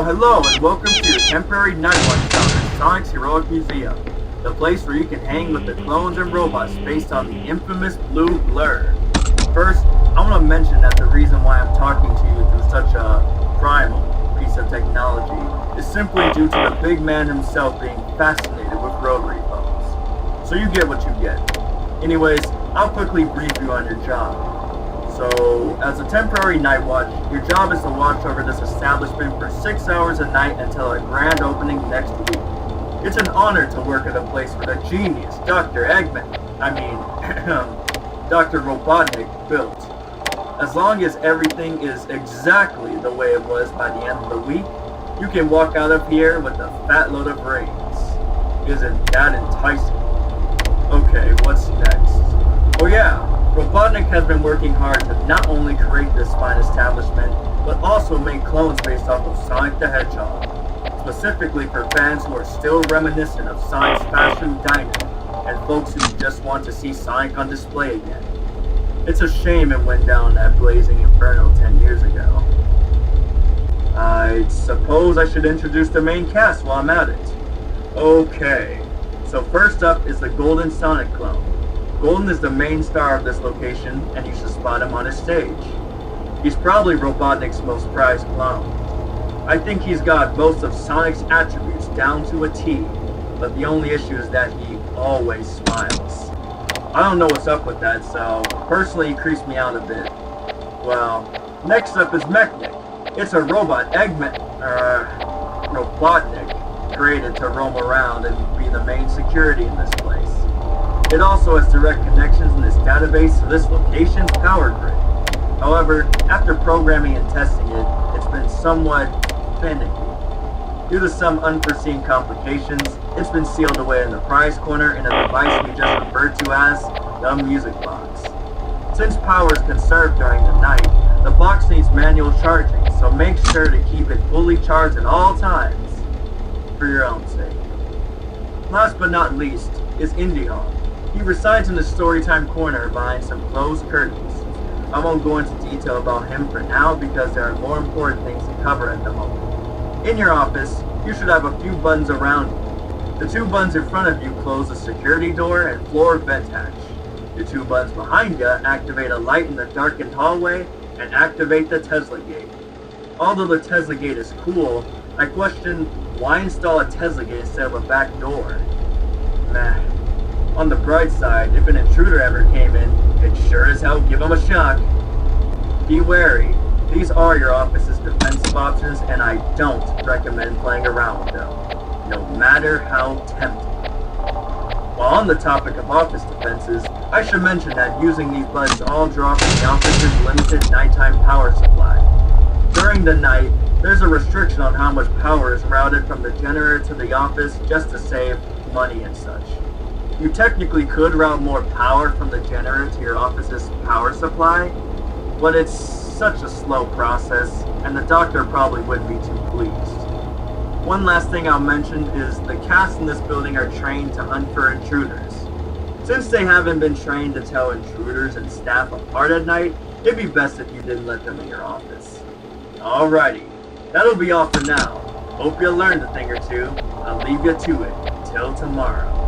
Well, hello, and welcome to your temporary night watch down at Sonic's Heroic Museum, the place where you can hang with the clones and robots based on the infamous Blue Blur. First, I want to mention that the reason why I'm talking to you through such a primal piece of technology is simply due to the big man himself being fascinated with rotary phones. So you get what you get. Anyways, I'll quickly brief you on your job. So, as a temporary night watch, your job is to watch over this establishment for 6 hours a night until our grand opening next week. It's an honor to work at a place where the genius Dr. Dr. Robotnik built. As long as everything is exactly the way it was by the end of the week, you can walk out of here with a fat load of brains. Isn't that enticing? Okay, what's next? Oh yeah, Robotnik has been working hard to not only create this fine establishment, but also make clones based off of Sonic the Hedgehog, specifically for fans who are still reminiscent of Sonic's fast food diner, and folks who just want to see Sonic on display again. It's a shame it went down that blazing inferno 10 years ago. I suppose I should introduce the main cast while I'm at it. Okay, so first up is the Golden Sonic clone. Golden is the main star of this location, and you should spot him on his stage. He's probably Robotnik's most prized clone. I think he's got most of Sonic's attributes down to a T, but the only issue is that he always smiles. I don't know what's up with that, so personally he creeps me out a bit. Well, next up is Mechnik. It's a robot Robotnik, created to roam around and be the main security in this place. It also has direct connections in this database to this location's power grid. However, after programming and testing it, it's been somewhat finicky. Due to some unforeseen complications, it's been sealed away in the prize corner in a device we just referred to as the music box. Since power is conserved during the night, the box needs manual charging, so make sure to keep it fully charged at all times, for your own sake. Last but not least is IndieHog. He resides in the Storytime corner behind some closed curtains. I won't go into detail about him for now because there are more important things to cover at the moment. In your office, you should have a few buttons around you. The two buttons in front of you close the security door and floor vent hatch. The two buttons behind you activate a light in the darkened hallway and activate the Tesla gate. Although the Tesla gate is cool, I question why install a Tesla gate instead of a back door? Meh. On the bright side, if an intruder ever came in, it'd sure as hell give them a shock. Be wary, these are your office's defensive options and I don't recommend playing around with them, no matter how tempting. While on the topic of office defenses, I should mention that using these buttons all draw from the office's limited nighttime power supply. During the night, there's a restriction on how much power is routed from the generator to the office just to save money and such. You technically could route more power from the generator to your office's power supply, but it's such a slow process, and the doctor probably wouldn't be too pleased. One last thing I'll mention is the cast in this building are trained to hunt for intruders. Since they haven't been trained to tell intruders and staff apart at night, it'd be best if you didn't let them in your office. Alrighty, that'll be all for now. Hope you learned a thing or two. I'll leave you to it. Till tomorrow.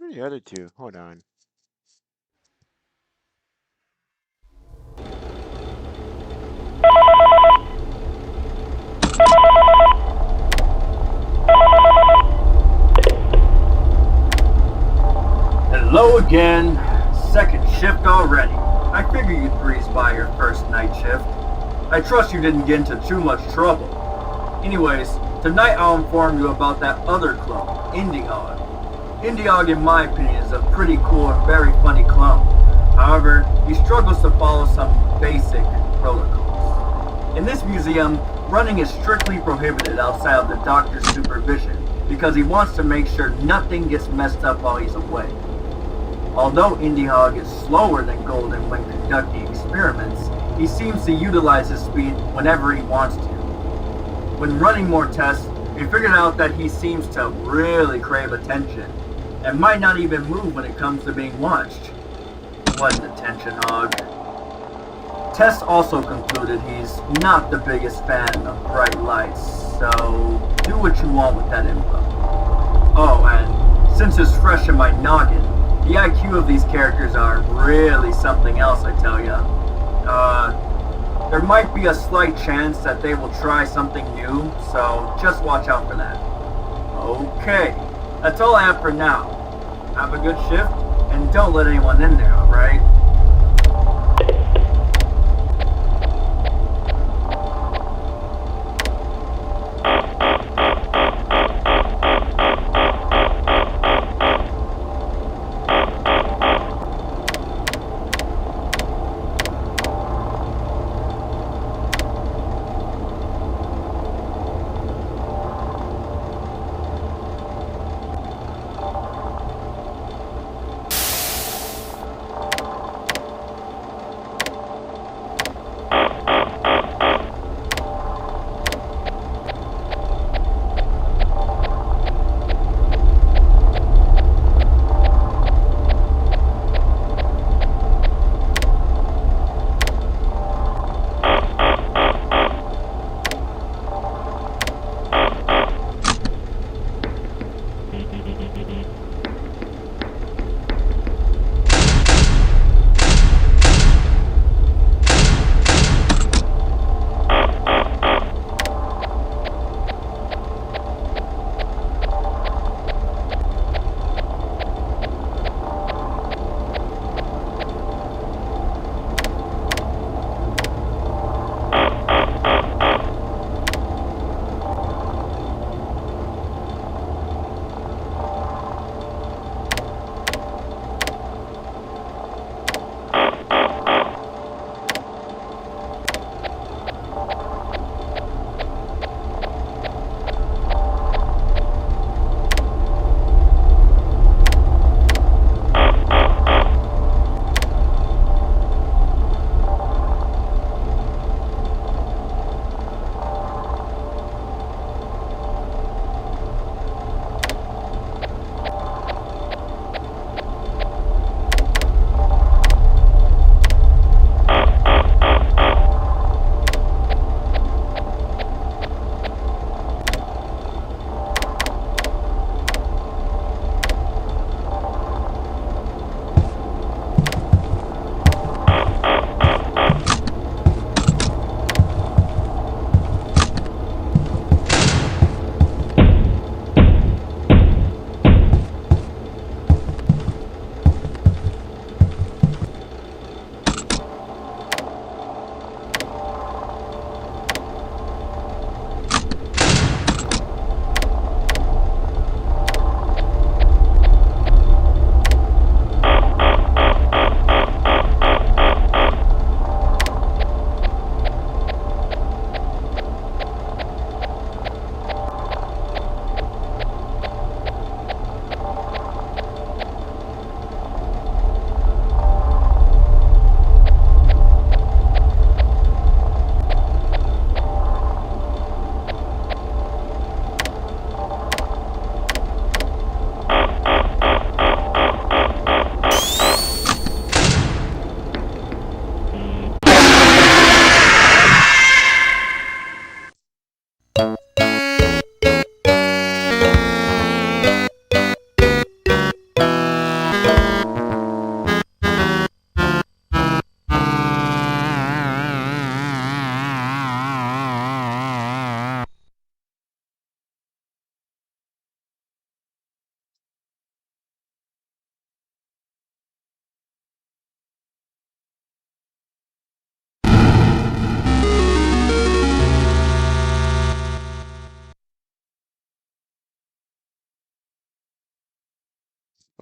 are the other two? Hold on. Hello again. Second shift already. I figure you'd breeze by your first night shift. I trust you didn't get into too much trouble. Anyways, tonight I'll inform you about that other clone, Indie Hog. Indie Hog, in my opinion, is a pretty cool and very funny clone. However, he struggles to follow some basic protocols. In this museum, running is strictly prohibited outside of the doctor's supervision because he wants to make sure nothing gets messed up while he's away. Although Indie Hog is slower than Golden when conducting experiments, he seems to utilize his speed whenever he wants to. When running more tests, we figured out that he seems to really crave attention, and might not even move when it comes to being watched. What an attention hog. Tests also concluded he's not the biggest fan of bright lights, so do what you want with that info. Oh, and since it's fresh in my noggin, the IQ of these characters are really something else, I tell ya. There might be a slight chance that they will try something new, so just watch out for that. Okay, that's all I have for now. Have a good shift, and don't let anyone in there, alright?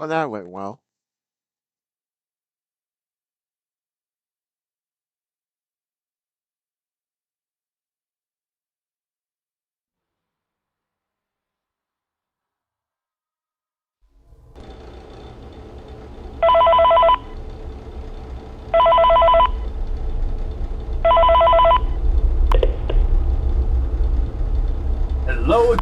Well, that went well. Hello?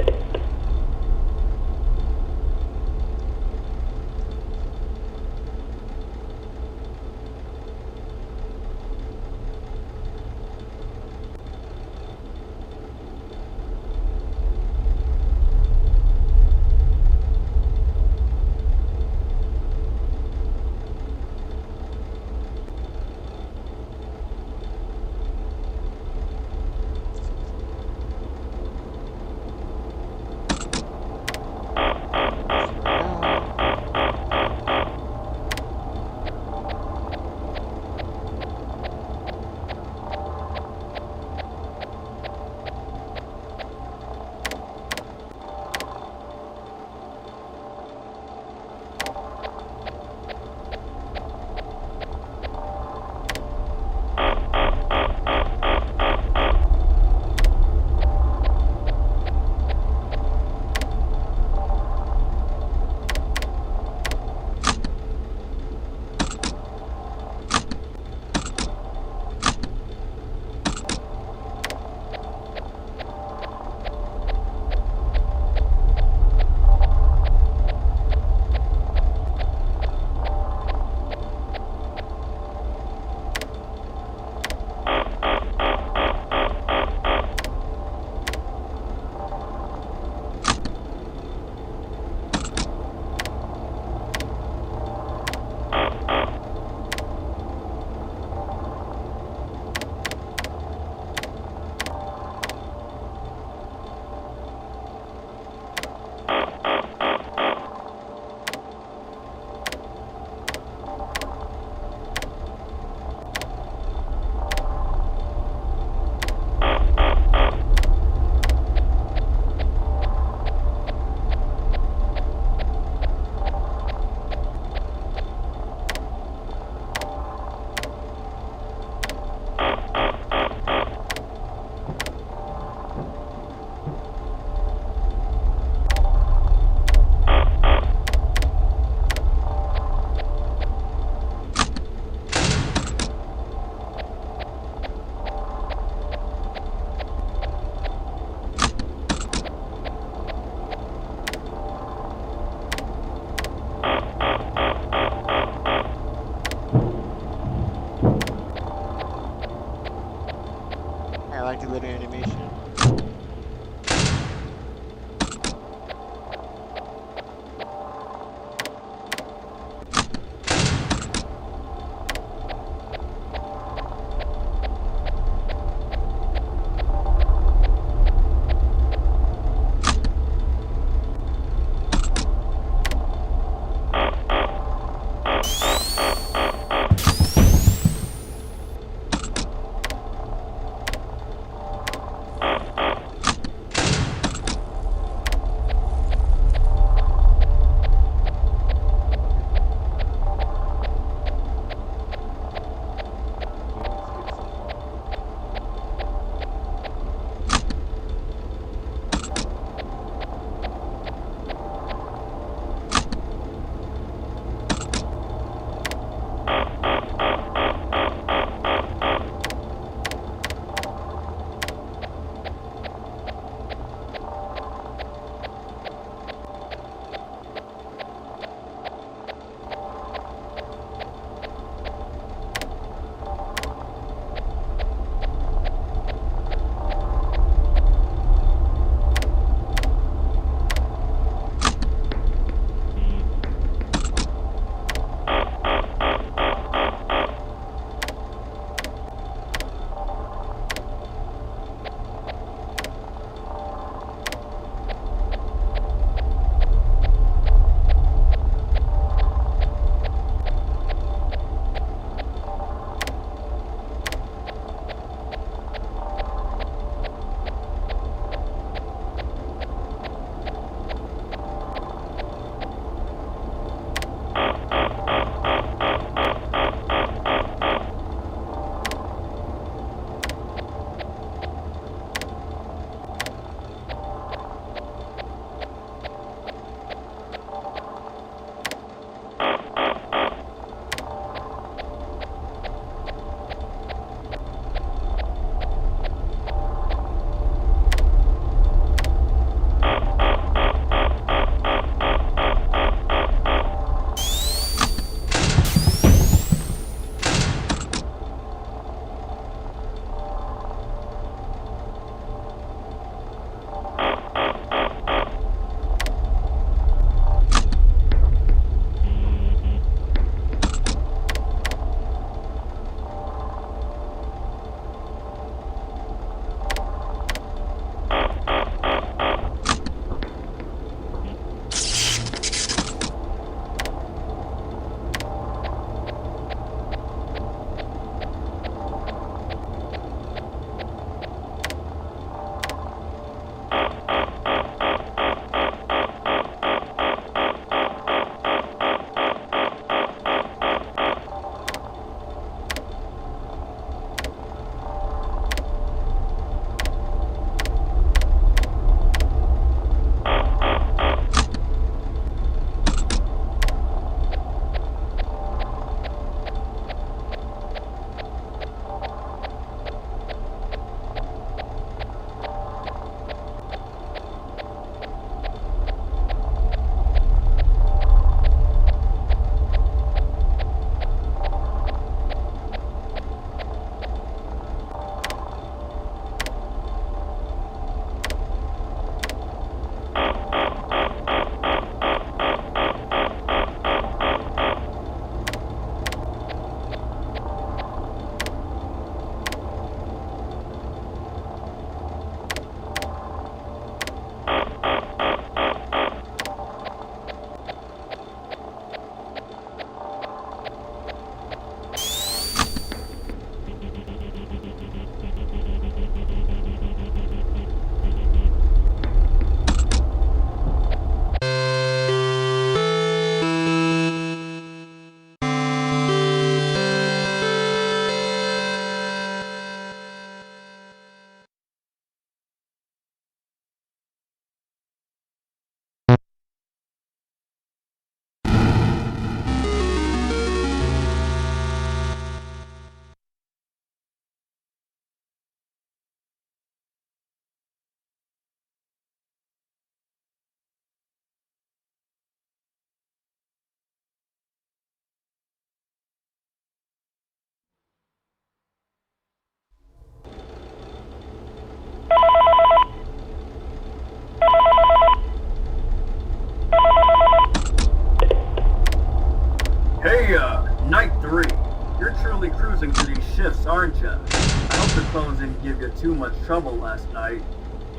trouble last night.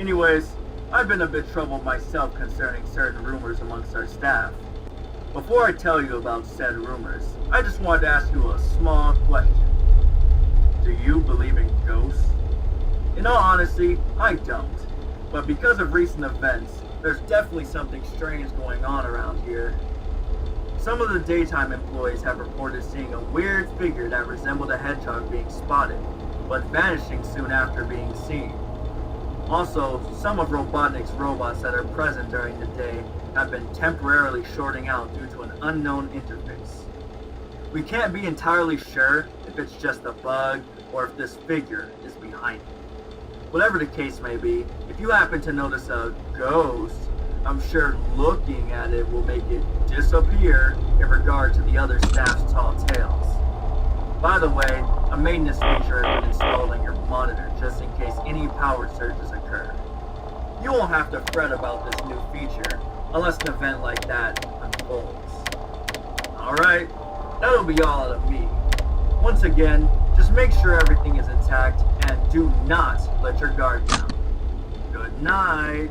Anyways, I've been a bit troubled myself concerning certain rumors amongst our staff. Before I tell you about said rumors, I just wanted to ask you a small question. Do you believe in ghosts? In all honesty, I don't. But because of recent events, there's definitely something strange going on around here. Some of the daytime employees have reported seeing a weird figure that resembled a hedgehog being spotted, but vanishing soon after being seen. Also, some of Robotnik's robots that are present during the day have been temporarily shorting out due to an unknown interface. We can't be entirely sure if it's just a bug or if this figure is behind it. Whatever the case may be, if you happen to notice a ghost, I'm sure looking at it will make it disappear in regard to the other staff's tall tales. By the way, a maintenance feature has been installed on your monitor just in case any power surges occur. You won't have to fret about this new feature unless an event like that unfolds. Alright, that'll be all out of me. Once again, just make sure everything is intact and do not let your guard down. Good night.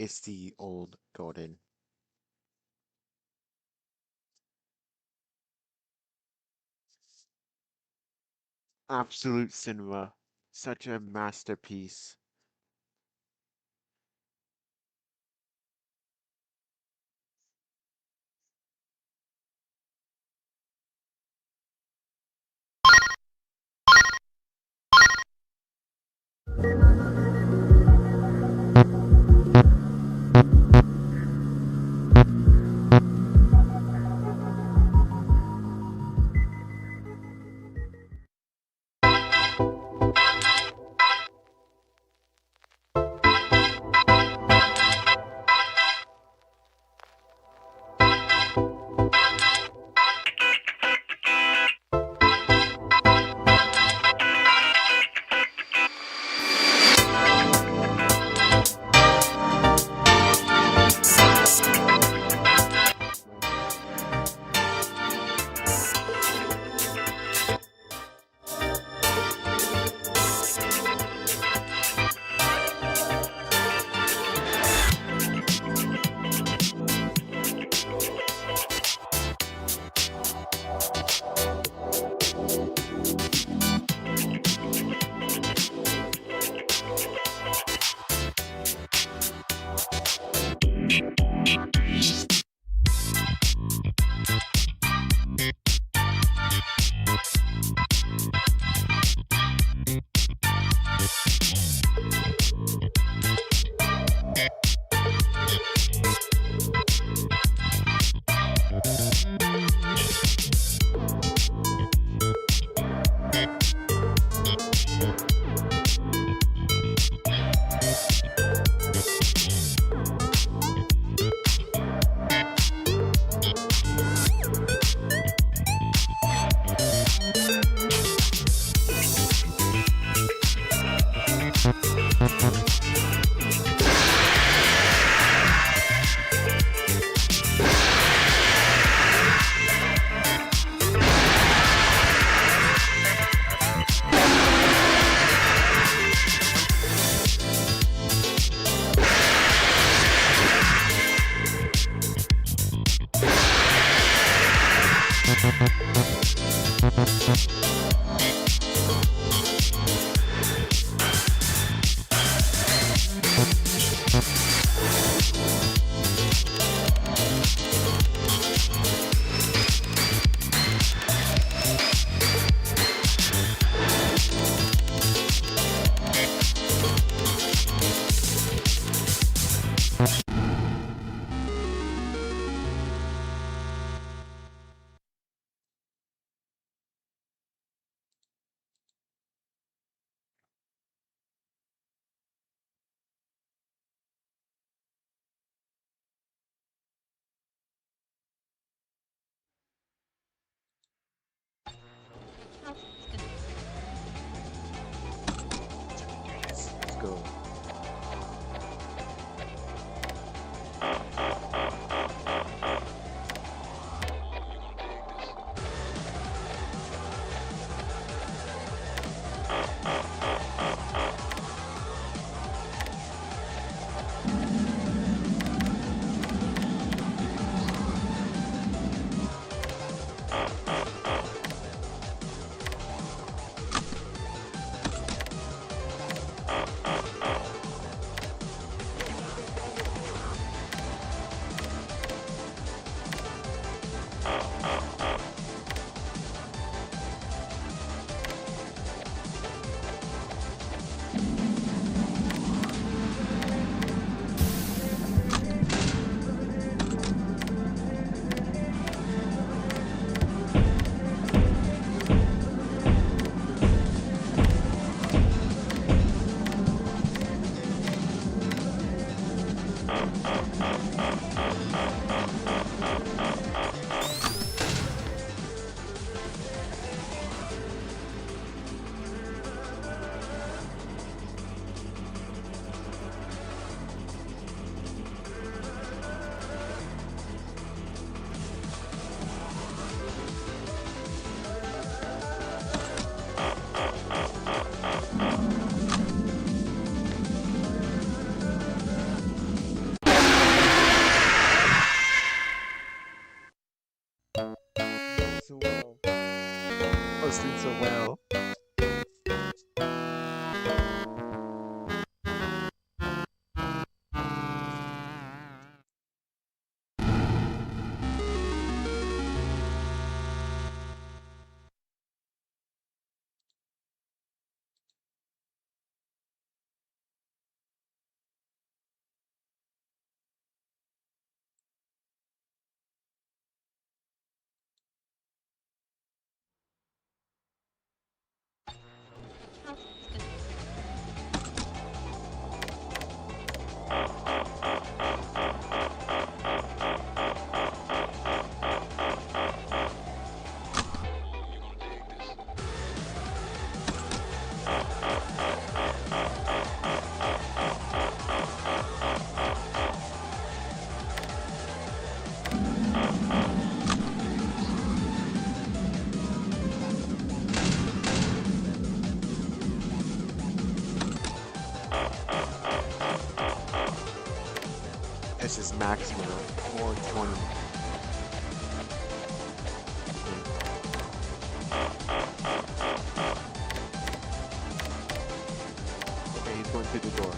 is the old Golden. Absolute cinema. Such a masterpiece. Doing so well. I was doing so well. This is maximum 420. Okay, he's going through the door.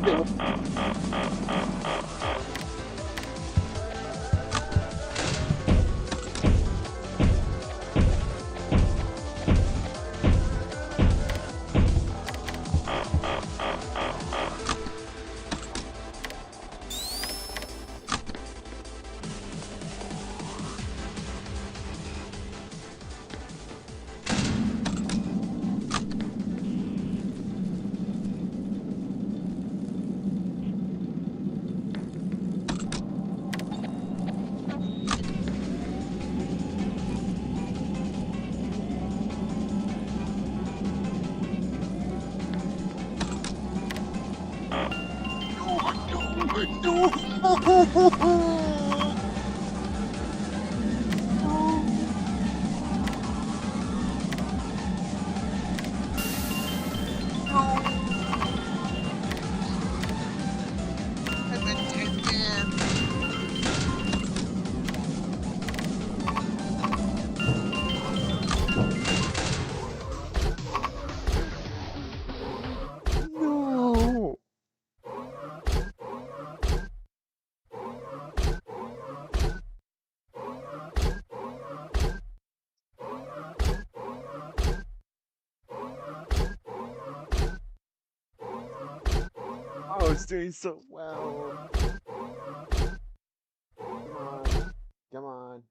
No! I was doing so well. Come on. Come on.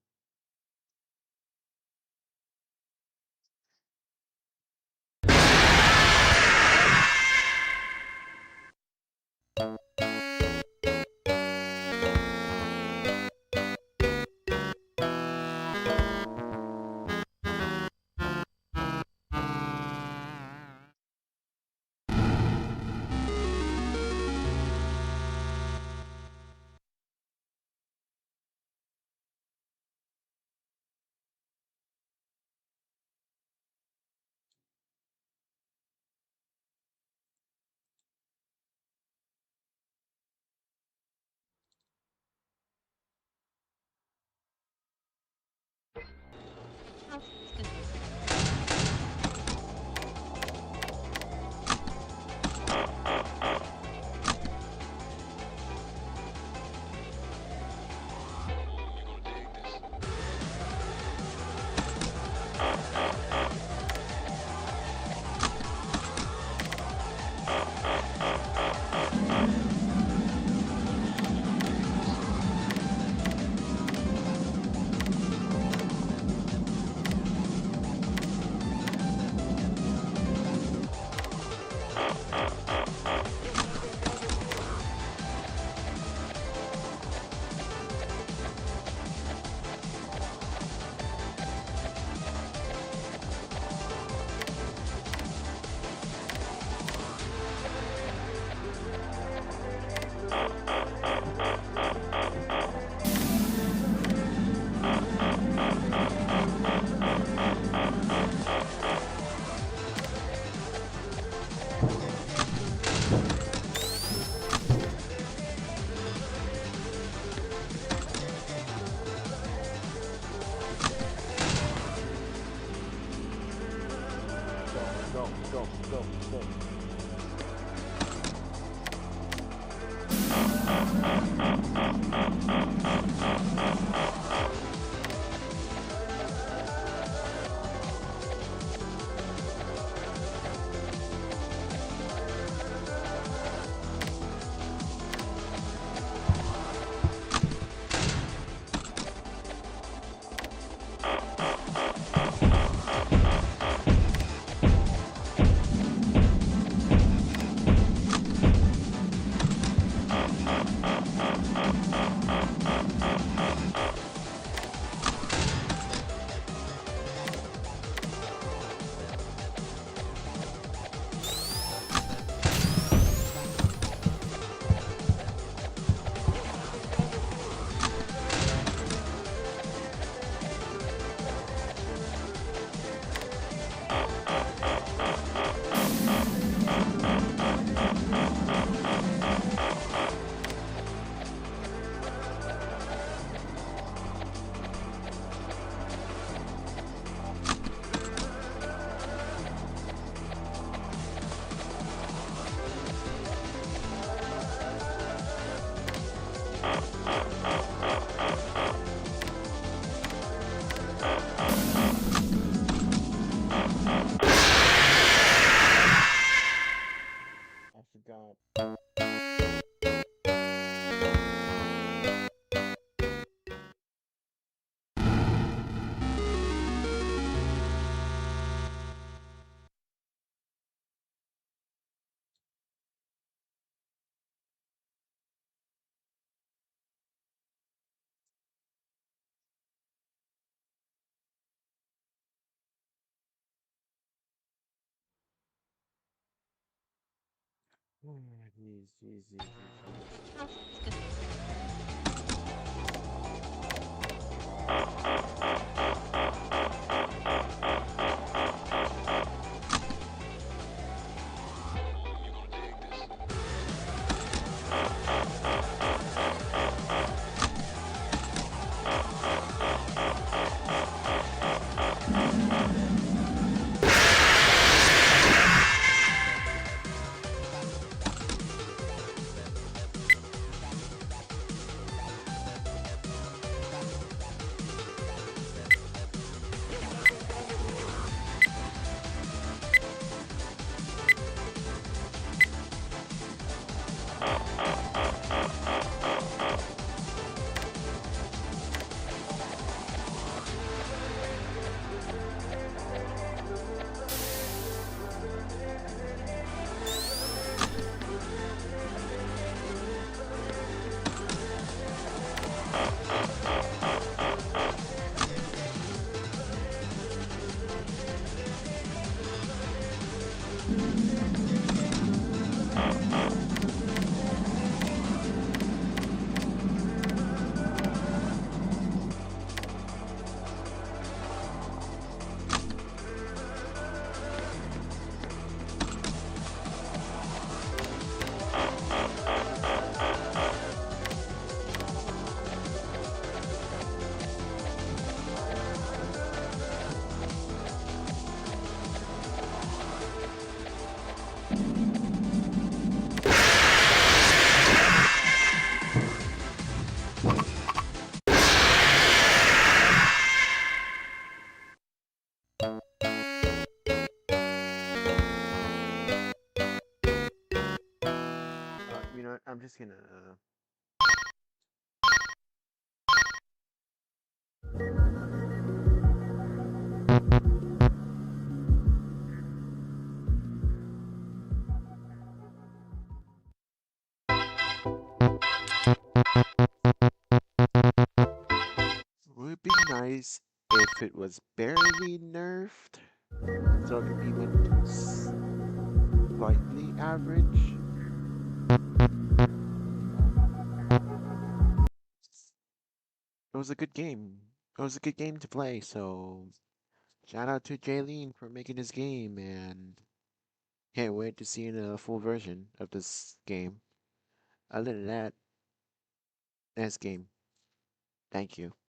Go, go, go. I forgot. Jeez, jeez, jeez, jeez, Oh, it's good. You know what? I'm just gonna. Would it be nice if it was barely nerfed, so it could be like slightly average? It was a good game. It was a good game to play, so shout out to Jayleen for making this game, and can't wait to see the full version of this game. Other than that, nice game. Thank you.